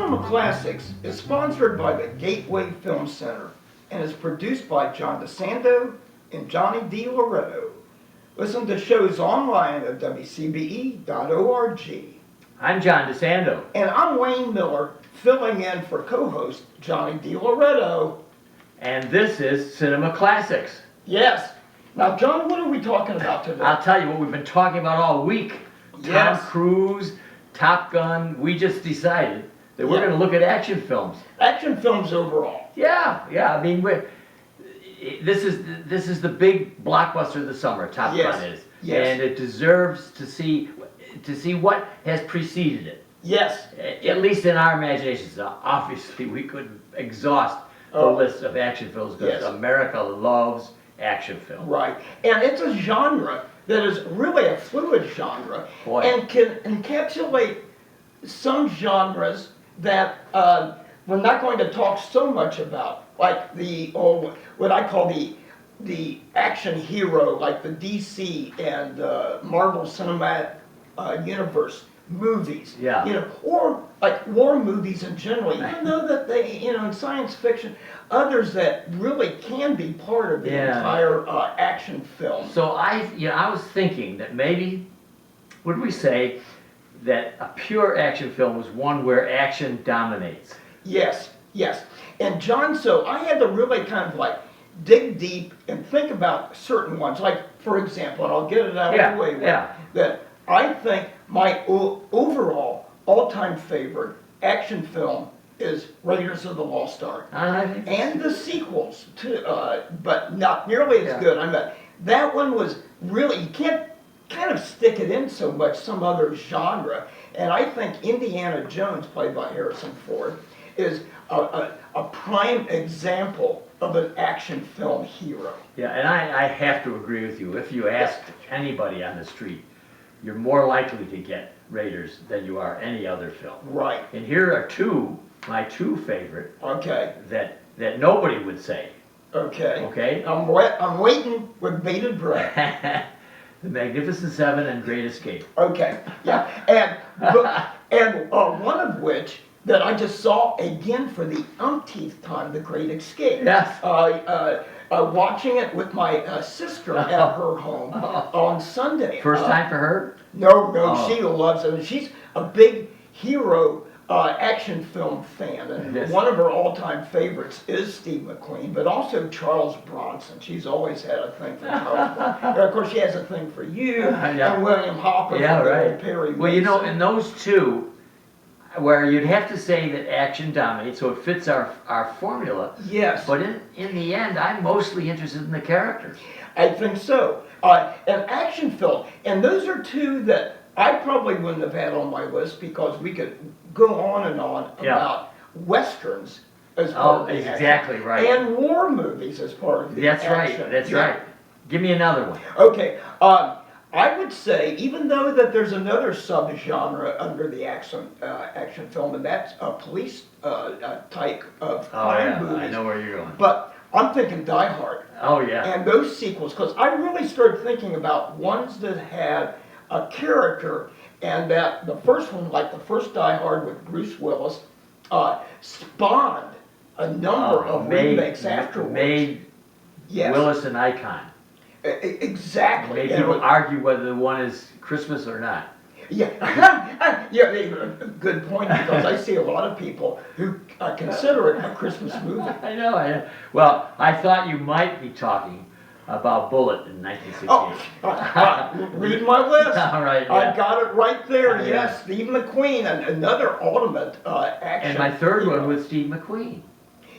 Cinema Classics is sponsored by the Gateway Film Center and is produced by John DeSanto and Johnny D. Loretto. Listen to shows online at wcbe.org. I'm John DeSanto. And I'm Wayne Miller, filling in for co-host Johnny D. Loretto. And this is Cinema Classics. Yes. Now, John, what are we talking about today? I'll tell you what we've been talking about all week. Yes. Tom Cruise, Top Gun. We just decided that we're going to look at action films. Action films overall. Yeah. I mean, this is the big blockbuster of the summer. Top Gun is, and it deserves to see what has preceded it. Yes. At least in our imaginations. Obviously, we couldn't exhaust the list of action films because America loves action film. Right, and it's a genre that is really a fluid genre and can encapsulate some genres that we're not going to talk so much about, like the what I call the action hero, like the DC and Marvel Cinematic Universe movies, or like war movies in general, even though that they, in science fiction, others that really can be part of the entire action film. So I was thinking that maybe, would we say that a pure action film was one where action dominates? Yes. And John, so I had to really kind of like dig deep and think about certain ones, like for example, and I'll get it out of the way, that I think my overall all-time favorite action film is Raiders of the Lost Ark, and the sequels too, but not nearly as good. I mean, that one was really, you can't kind of stick it in so much some other genre, and I think Indiana Jones, played by Harrison Ford, is a prime example of an action film hero. Yeah, and I have to agree with you. If you asked anybody on the street, you're more likely to get Raiders than you are any other film. Right. And here are my two favorite. Okay. That nobody would say. Okay. Okay. I'm waiting with bated breath. The Magnificent Seven and Great Escape. Okay. Yeah. And one of which that I just saw again for the umpteenth time, The Great Escape. Yes. Watching it with my sister at her home on Sunday. First time for her? No, she loves it. She's a big hero action film fan, and one of her all-time favorites is Steve McQueen, but also Charles Bronson. She's always had a thing for Charles Bronson. And of course, she has a thing for you and William Hopper. Perry Well, in those two, where you'd have to say that action dominates, so it fits our formula. Yes. But in the end, I'm mostly interested in the characters. I think so. An action film, and those are two that I probably wouldn't have had on my list because we could go on and on about westerns as part of the action. Exactly right. And war movies as part of the action. That's right. Give me another one. Okay. I would say, even though that there's another subgenre under the action film, and that's a police type of crime movies. I know where you're going. But I'm thinking Die Hard. Oh, yeah. And those sequels, because I really started thinking about ones that had a character, and that the first one, like the first Die Hard with Bruce Willis, spawned a number of remakes afterwards. Made Willis an icon. Exactly. Made people argue whether the one is Christmas or not. Yeah, good point, because I see a lot of people who consider it a Christmas movie. I know. Well, I thought you might be talking about Bullet in 1968. Read my list. All right. I got it right there. Yes, Steve McQueen, and another ultimate action. And my third one was Steve McQueen.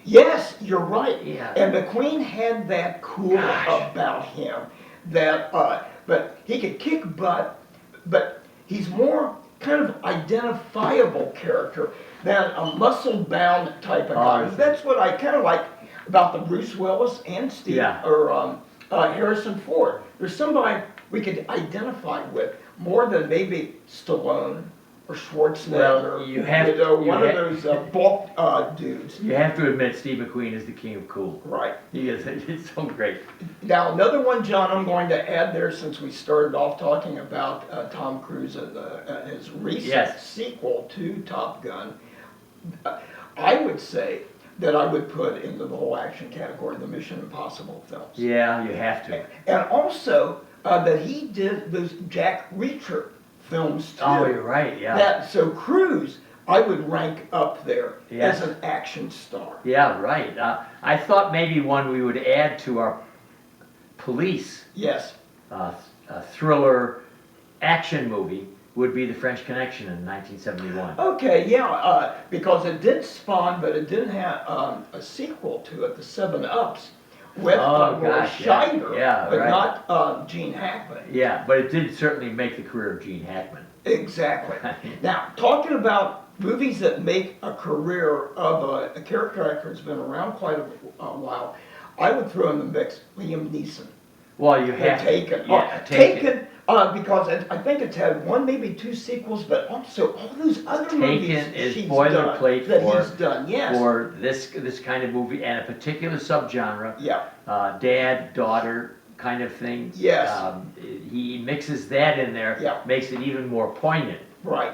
Yes, you're right. Yeah. And McQueen had that cool about him that, but he could kick butt, but he's more kind of identifiable character than a muscle-bound type of guy. That's what I kind of like about the Bruce Willis and Steve or Harrison Ford. There's somebody we could identify with more than maybe Stallone or Schwarzenegger, one of those bulk dudes. You have to admit, Steve McQueen is the king of cool. Right. He's so great. Now, another one, John, I'm going to add there, since we started off talking about Tom Cruise and his recent sequel to Top Gun, I would say that I would put into the whole action category the Mission Impossible films. Yeah, you have to. And also that he did those Jack Reacher films too. Oh, you're right, yeah. So Cruise, I would rank up there Yes. as an action star. Yeah, right. I thought maybe one we would add to our police Yes. thriller action movie would be The French Connection in 1971. Okay, yeah, because it did spawn, but it didn't have a sequel to it, The 7-Ups, with Roy gosh, yeah. Scheider, Yeah, but right. not Gene Hackman. Yeah, but it did certainly make the career of Gene Hackman. Exactly. Now, talking about movies that make a career of a character actor who's been around quite a while, I would throw in the mix Liam Neeson. Well, you have Taken. Yeah, Taken, because I think it's had one, maybe two sequels, but also all those other movies Taken is he's boilerplate done, that he's done, yes. for this kind of movie and a particular subgenre. Yeah, Dad, daughter kind of thing. Yes. He mixes that in there, Yeah. makes it even more poignant. right.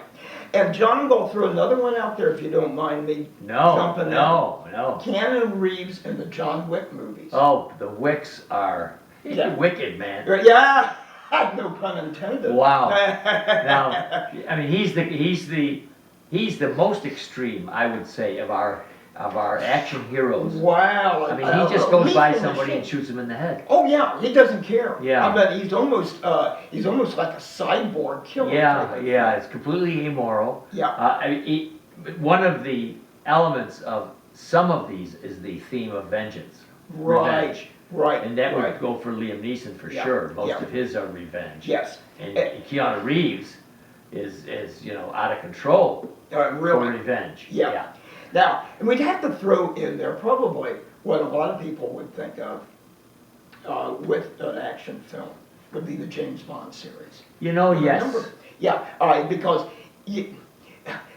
And John, I'm going to throw another one out there if you don't mind me jumping in. No. Keanu Reeves in the John Wick movies. Oh, the Wicks are wicked, man. Yeah, no pun intended. Wow. Now, I mean, he's the most extreme, I would say, of our action heroes. Wow. I mean, he just goes by somebody and and shoots him in the head. Oh yeah, he doesn't care. Yeah. I mean, he's almost like a cyborg killer. type of Yeah, it's completely immoral. Yeah. I mean, one of the elements of some of these is the theme of vengeance, Right. revenge. Right. And that right. would go for Liam Neeson for Yeah, sure. Most yeah. of his are revenge. Yes. And Keanu Reeves is out of control for Really. revenge. Yeah. Now, and we'd have to throw in there probably what a lot of people would think of with an action film would be the James Bond series. Yes. Remember? Yeah, because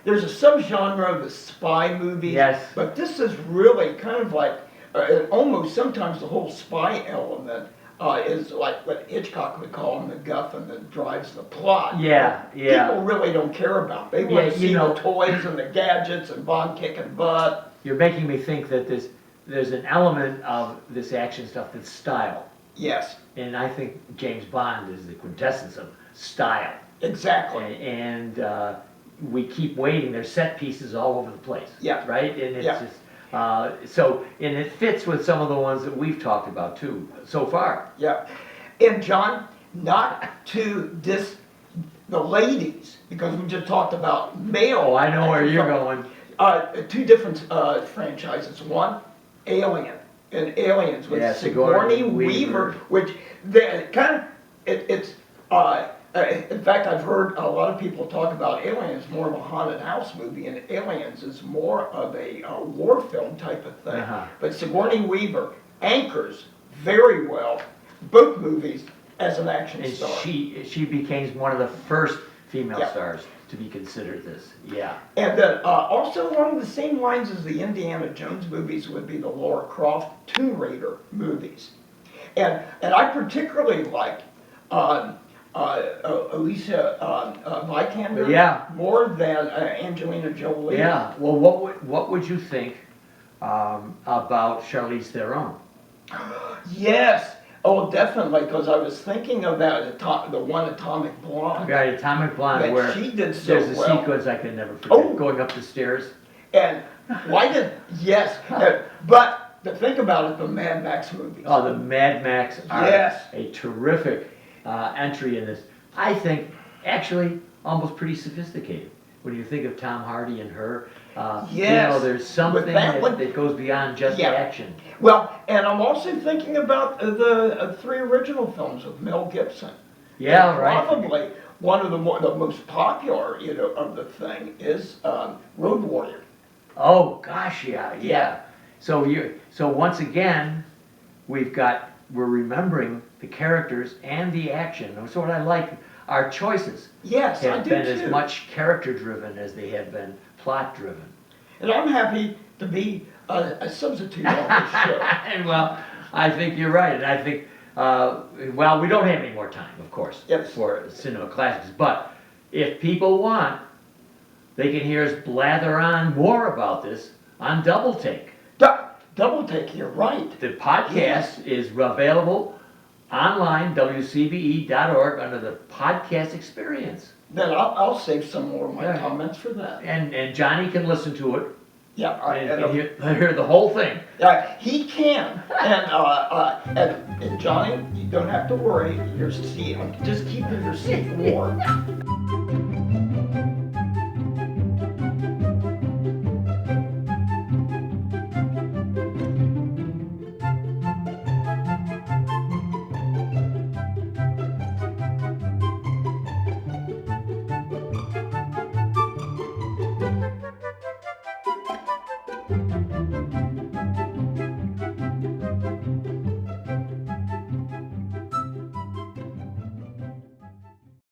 there's a subgenre of the spy movies. Yes. But this is really kind of like, almost sometimes the whole spy element is like what Hitchcock would call the MacGuffin that drives the plot. Yeah. People really don't care about. They want to see the toys and the gadgets and Bond kicking butt. You're making me think that there's an element of this action stuff that's style. Yes, And I think James Bond is the quintessence of style. exactly. And we keep waiting. There's set pieces all over the place. Yeah. Right? And it's Yeah. just and it fits with some of the ones that we've talked about too so far. Yeah. And John, not to diss the ladies, because we just talked about male. Oh, I know where you're going. Two different franchises. One, Alien, and Aliens with Sigourney Weaver, which they kind of it's. In fact, I've heard a lot of people talk about Aliens more of a haunted house movie, and Aliens is more of a war film type of thing. Uh-huh. But Sigourney Weaver anchors very well both movies as an action And star. she became one of the first female Yeah. stars to be considered this. Yeah. And then also along the same lines as the Indiana Jones movies would be the Lara Croft Tomb Raider movies. And I particularly like Alicia Vikander more than Angelina Jolie. Yeah. Well, what would you think about Charlize Theron? Yes. Oh, definitely, because I was thinking of that, the one Atomic Blonde. Right, Atomic Blonde, that where she did so there's a well. sequence I can never forget, Oh. going up the stairs. And why did, yes, but to think about it, the Mad Max movies. Oh, the Mad Max are Yes. a terrific entry in this. I think, actually, almost pretty sophisticated. When you think of Tom Hardy and her, Yes. there's something With that one- that goes beyond just Yeah. action. Well, and I'm also thinking about the three original films with Mel Gibson. Yeah, And right. Probably one of the most popular, of the thing is Road Warrior. Oh, gosh, yeah. Yeah. So once again, we're remembering the characters and the action. That's what I like. Our choices Yes, I have do been too. as much character-driven as they have been plot-driven. And I'm happy to be a substitute on this show. And well, I think you're right. And I think, we don't have any more time, of course, Yes. for cinema classics. But if people want, they can hear us blather on more about this on Double Take. Double Take, you're right. The podcast is available online, wcbe.org, under the podcast experience. Then I'll save some more of my comments for that. And Johnny can listen to it. Yeah, and hear the whole thing. He can. And Johnny, you don't have to worry. Your seat, just keep your seat warm.